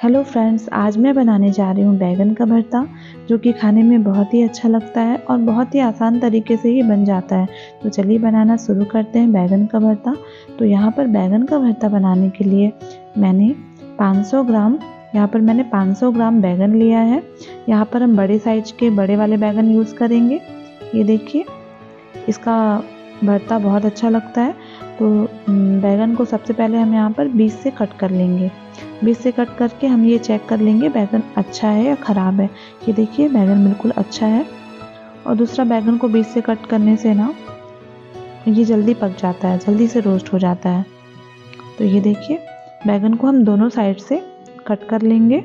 Hello friends, आज मैं बनाने जा रही हूँ बैगन का भरता, जो कि खाने में बहुत ही अच्छा लगता है और बहुत ही आसान तरीके से ही बन जाता है। तो चलिए बनाना शुरू करते हैं बैगन का भरता। तो यहाँ पर बैगन का भरता बनाने के लिए मैंने 500 ग्राम बैगन लिया है। यहाँ पर हम बड़े साइज के बड़े वाले बैगन यूज़ करेंगे। ये देखिए, इसका भरता बहुत अच्छा लगता है। तो बैगन को सबसे पहले हम यहाँ पर बीच से कट कर लेंगे। बीच से कट करके हम ये चेक कर लेंगे बैगन अच्छा है या ख़राब है। ये देखिए, बैगन बिल्कुल अच्छा है। और दूसरा, बैगन को बीच से कट करने से ना ये जल्दी पक जाता है, जल्दी से रोस्ट हो जाता है। तो ये देखिए, बैगन को हम दोनों साइड से कट कर लेंगे।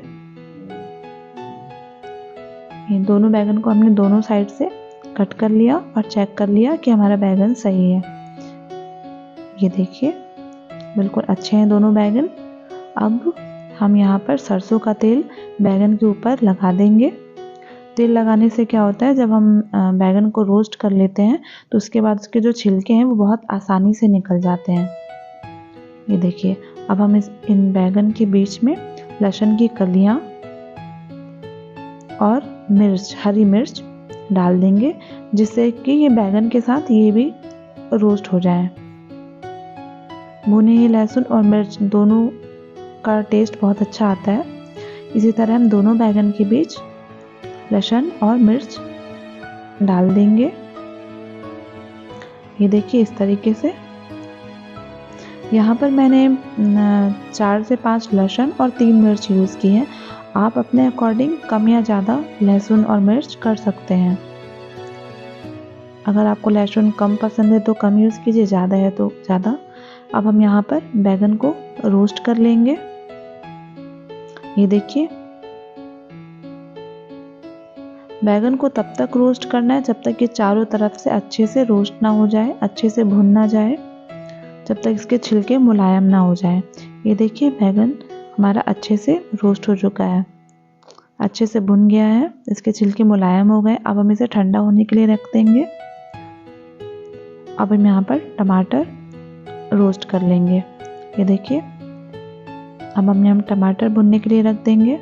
ये दोनों बैगन को हमने दोनों साइड से कट कर लिया और चेक कर लिया कि हमारा बैगन सही है। ये देखिए, बिल्कुल अच्छे हैं दोनों बैगन। अब हम यहाँ पर सरसों का तेल बैगन के ऊपर लगा देंगे। तेल लगाने से क्या होता है, जब हम बैगन को रोस्ट कर लेते हैं तो उसके बाद उसके जो छिलके हैं वो बहुत आसानी से निकल जाते हैं। ये देखिए, अब हम इन बैगन के बीच में लहसुन की कलियाँ और हरी मिर्च डाल देंगे, जिससे कि ये बैगन के साथ ये भी रोस्ट हो जाए। भुने हुए लहसुन और मिर्च दोनों का टेस्ट बहुत अच्छा आता है। इसी तरह हम दोनों बैगन के बीच लहसुन और मिर्च डाल देंगे। ये देखिए, इस तरीके से। यहाँ पर मैंने 4 से 5 लहसुन और 3 मिर्च यूज़ की है। आप अपने अकॉर्डिंग कम या ज़्यादा लहसुन और मिर्च कर सकते हैं। अगर आपको लहसुन कम पसंद है तो कम यूज़ कीजिए, ज़्यादा है तो ज़्यादा। अब हम यहाँ पर बैगन को रोस्ट कर लेंगे। ये देखिए, बैगन को तब तक रोस्ट करना है जब तक ये चारों तरफ से अच्छे से रोस्ट ना हो जाए, अच्छे से भुन ना जाए, जब तक इसके छिलके मुलायम ना हो जाए। ये देखिए, बैगन हमारा अच्छे से रोस्ट हो चुका है, अच्छे से भुन गया है, इसके छिलके मुलायम हो गए। अब हम इसे ठंडा होने के लिए रख देंगे। अब हम यहाँ पर टमाटर रोस्ट कर लेंगे। ये देखिए, अब हम यहाँ टमाटर भुनने के लिए रख देंगे।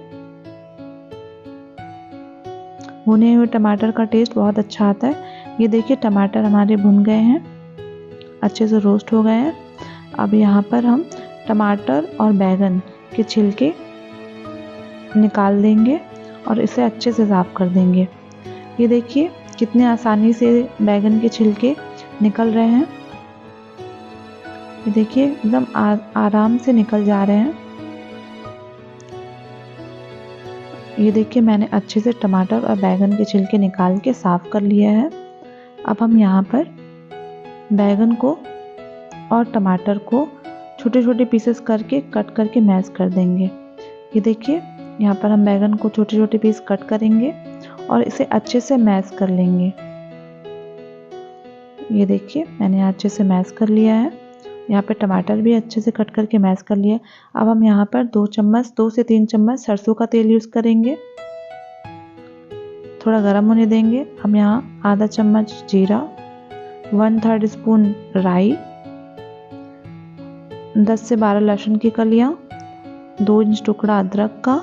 भुने हुए टमाटर का टेस्ट बहुत अच्छा आता है। ये देखिए, टमाटर हमारे भुन गए हैं, अच्छे से रोस्ट हो गए हैं। अब यहाँ पर हम टमाटर और बैगन के छिलके निकाल देंगे और इसे अच्छे से साफ कर देंगे। ये देखिए, कितने आसानी से बैगन के छिलके निकल रहे हैं। ये देखिए, एकदम आराम से निकल जा रहे हैं। ये देखिए, मैंने अच्छे से टमाटर और बैगन के छिलके निकाल के साफ कर लिया है। अब हम यहाँ पर बैगन को और टमाटर को छोटे छोटे पीसेस करके कट करके मैश कर देंगे। ये देखिए, यहाँ पर हम बैगन को छोटे छोटे पीस कट करेंगे और इसे अच्छे से मैश कर लेंगे। ये देखिए, मैंने अच्छे से मैश कर लिया है। यहाँ पे टमाटर भी अच्छे से कट करके मैश कर लिया। अब हम यहाँ पर 2 से 3 चम्मच सरसों का तेल यूज़ करेंगे। थोड़ा गर्म होने देंगे। हम यहाँ आधा चम्मच जीरा, 1/3 स्पून राई, 10 से 12 लहसुन की कलियाँ, 2 इंच टुकड़ा अदरक का,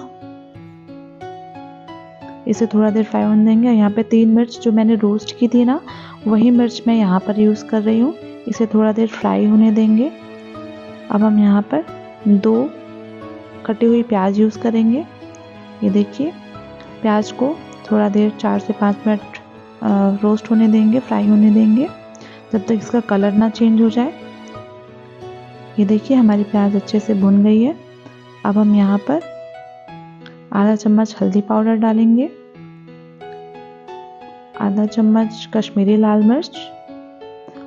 इसे थोड़ा देर फ्राई होने देंगे। यहाँ पे 3 मिर्च जो मैंने रोस्ट की थी ना, वही मिर्च मैं यहाँ पर यूज़ कर रही हूँ। इसे थोड़ा देर फ्राई होने देंगे। अब हम यहाँ पर 2 कटी हुई प्याज यूज़ करेंगे। ये देखिए, प्याज को थोड़ा देर 4 से 5 मिनट रोस्ट होने देंगे, फ्राई होने देंगे, जब तक इसका कलर ना चेंज हो जाए। ये देखिए, हमारी प्याज अच्छे से भुन गई है। अब हम यहाँ पर आधा चम्मच हल्दी पाउडर डालेंगे, आधा चम्मच कश्मीरी लाल मिर्च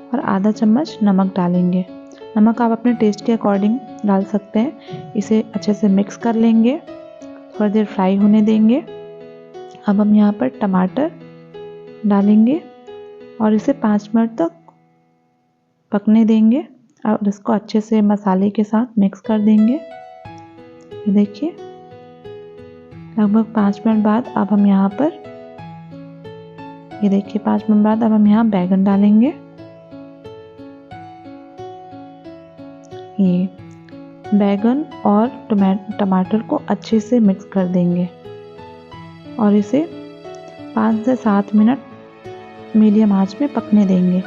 और आधा चम्मच नमक डालेंगे। नमक आप अपने टेस्ट के अकॉर्डिंग डाल सकते हैं। इसे अच्छे से मिक्स कर लेंगे, थोड़ी देर फ्राई होने देंगे। अब हम यहाँ पर टमाटर डालेंगे और इसे 5 मिनट तक पकने देंगे और इसको अच्छे से मसाले के साथ मिक्स कर देंगे। ये देखिए, लगभग 5 मिनट बाद अब हम यहाँ पर, ये देखिए 5 मिनट बाद अब हम यहाँ बैगन डालेंगे। ये बैगन और टमाटर को अच्छे से मिक्स कर देंगे और इसे 5 से 7 मिनट मीडियम आंच में पकने देंगे।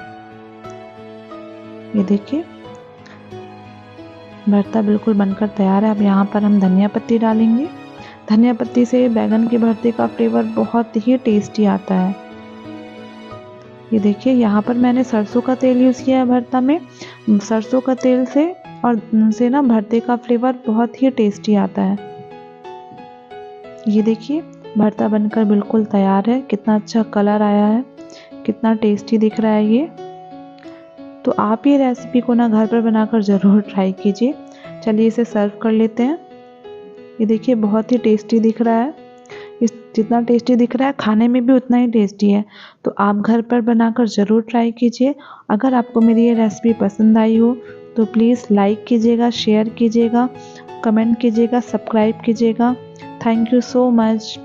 ये देखिए भरता बिल्कुल बनकर तैयार है। अब यहाँ पर हम धनिया पत्ती डालेंगे। धनिया पत्ती से बैगन के भरते का फ्लेवर बहुत ही टेस्टी आता है। ये देखिए यहाँ पर मैंने सरसों का तेल यूज़ किया है भरता में। सरसों का तेल से ना भरते का फ्लेवर बहुत ही टेस्टी आता है। ये देखिए भरता बनकर बिल्कुल तैयार है। कितना अच्छा कलर आया है, कितना टेस्टी दिख रहा है ये। तो आप ये रेसिपी को ना घर पर बनाकर ज़रूर ट्राई कीजिए। चलिए इसे सर्व कर लेते हैं। ये देखिए बहुत ही टेस्टी दिख रहा है। इस जितना टेस्टी दिख रहा है खाने में भी उतना ही टेस्टी है। तो आप घर पर बनाकर ज़रूर ट्राई कीजिए। अगर आपको मेरी ये रेसिपी पसंद आई हो तो प्लीज़ लाइक कीजिएगा, शेयर कीजिएगा, कमेंट कीजिएगा, सब्सक्राइब कीजिएगा। Thank you so much.